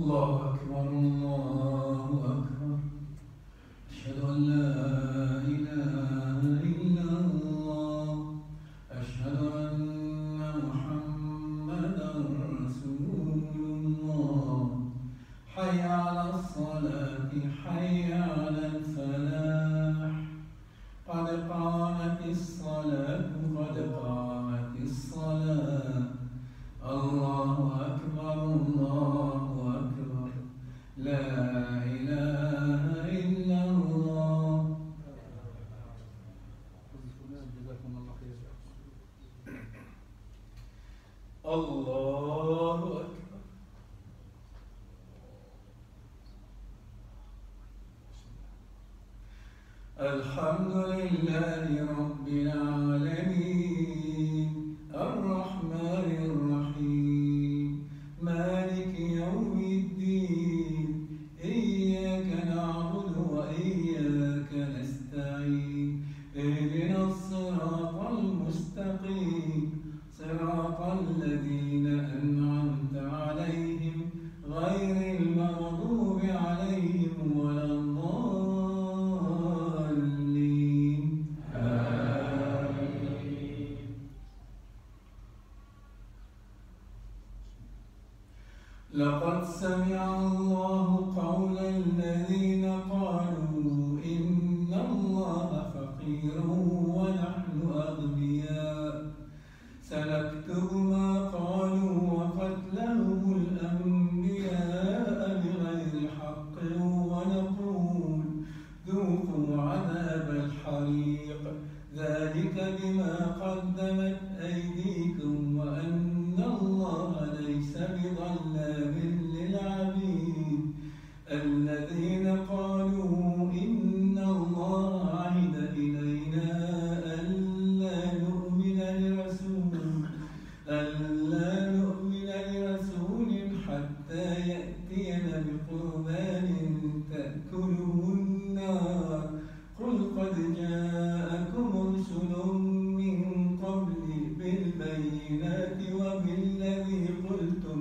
الله أكبر الله أكبر أشهد أن لا إله إلا الله أشهد أن محمدا رسول الله حي على الصلاة حي على الفلاح قد قامت الصلاة قد قامت الصلاة الله أكبر الله أكبر لا إله إلا الله. الله أكبر. الحمد لله رب العالمين الرحمن الرحيم مالك يوم الدين إياك نعبد وإياك نستعين اهدنا الصراط المستقيم صراط الذين أنعمت عليهم غير المغضوب عليهم ولا الضالين آمين. لقد سمع الله قول الذين قالوا إن الله فقير ونحن أغنياء سنكتب ما قالوا وقتلهم الأنبياء بغير حق ونقول ذوقوا عذاب الحريق ذلك بما قدمت أيديكم وأن الله ليس بظلام للعبيد الذين قالوا إن الله عهد إلينا ألا نؤمن لرسول حتى يأتينا بقربان تأكله النار قل قد جاءكم رسل من قبل بالبينات وبالذي قلتم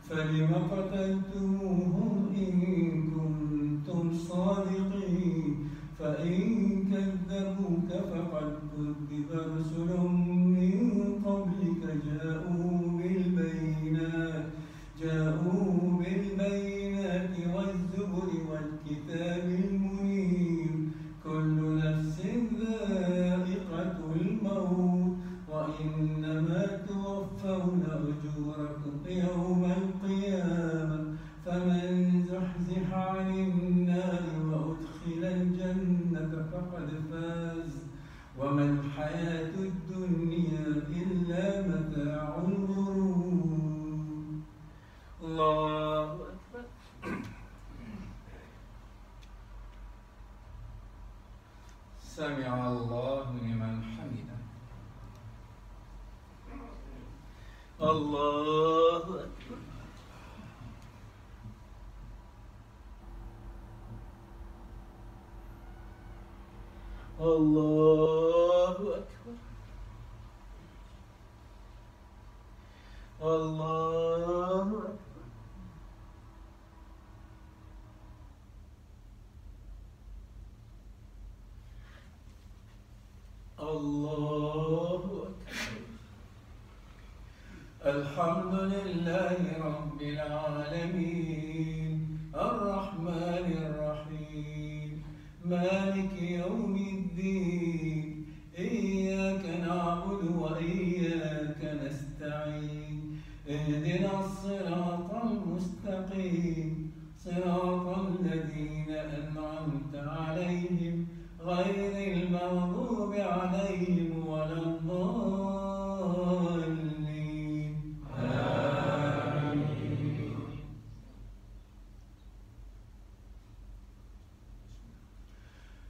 فلم قتلتموهم إن كنتم صادقين فإن كذبوك فقد كذب رسل من قبلك جاءوا بالبينات والزبر والكتاب المنير كل نفس ذائقة الموت وإنما توفون أجوركم يوم القيامة فمن زحزح عن النار وأدخل الجنة فقد فاز وما الحياة الدنيا إلا متاع الغرور. الله أكبر. سمع الله لمن حمده. الله أكبر. الله أكبر. الله أكبر. الله أكبر. الحمد لله رب العالمين الرحمن الرحيم مالك يوم الدين إياك نعبد وإياك نستعين اهدنا الصراط المستقيم صراط الذين أنعمت عليهم غير المغضوب عليهم ولا الضالين آمين.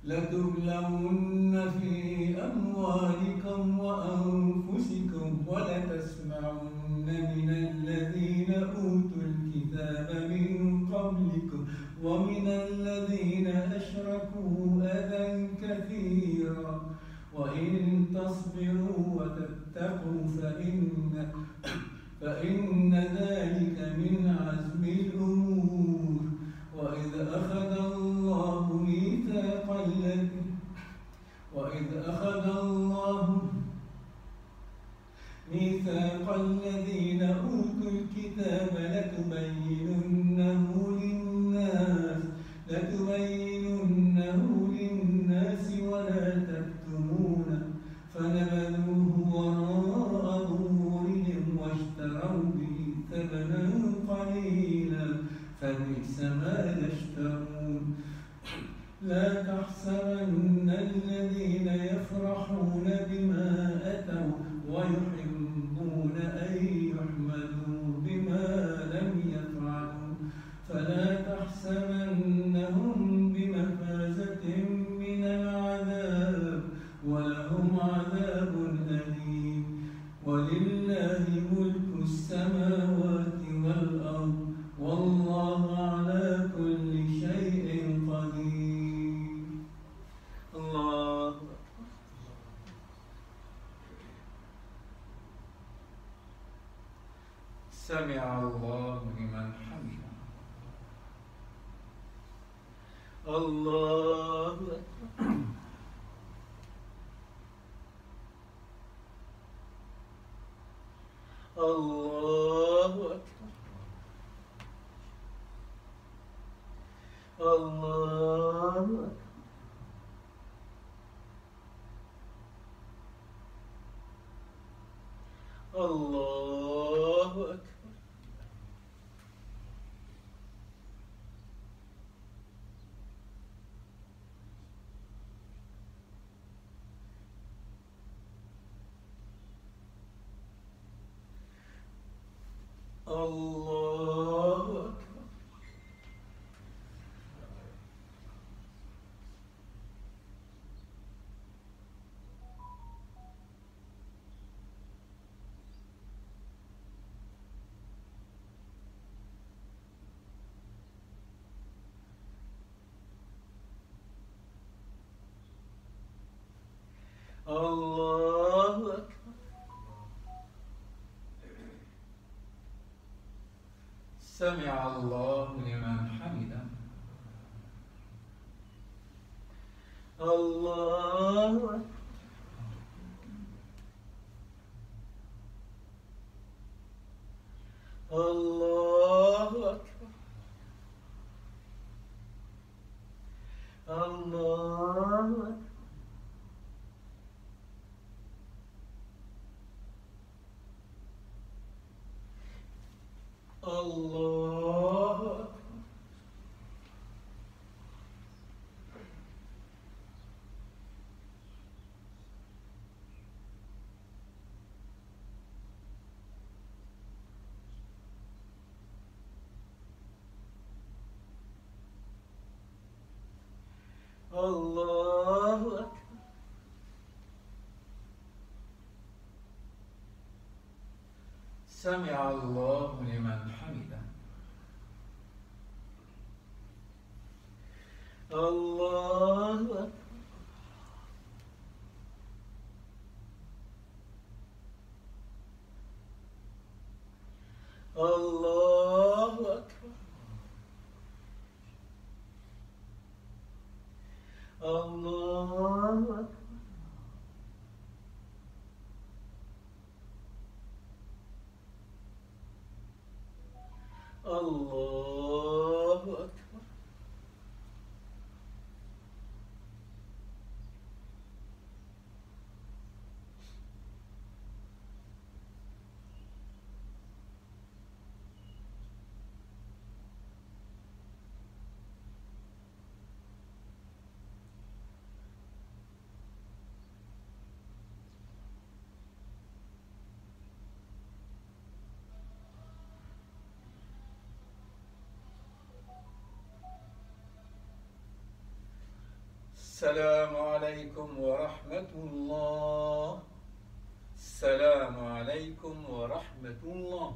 لتبلون في أموالكم وأنفسكم ولتسمعن من الذين أوتوا الكتاب من قبلكم ومن الذين أشركوا أذى كثيرا وإن تصبروا وتتقوا فإن ذلك من عزم الأمور أخذ الله ميثاق الذين أوتوا الكتاب لتبيننه للناس ولا تكتمونه فنبذوه وراء ظهورهم واشتروا به ثمنا قليلا فبئس ما يشترون لا تحسبن الذين يفرحون بما أتوا ويحبون أن يحمدوا بما لم يفعلوا فلا تحسبنهم بمفازة من العذاب ولهم عذاب أليم ولله ملك السماوات والأرض والله على كل شيء قدير. الله سمع الله لمن حمده. الله الله الله الله أكبر. الله أكبر. الله أكبر. سمع الله لمن حمده. الله أكبر. الله أكبر. الله أكبر. الله أكبر. الله أكبر. سمع الله لمن حمده. الله أكبر. الله أكبر. الله أكبر. الله أكبر. السلام عليكم ورحمة الله. السلام عليكم ورحمة الله.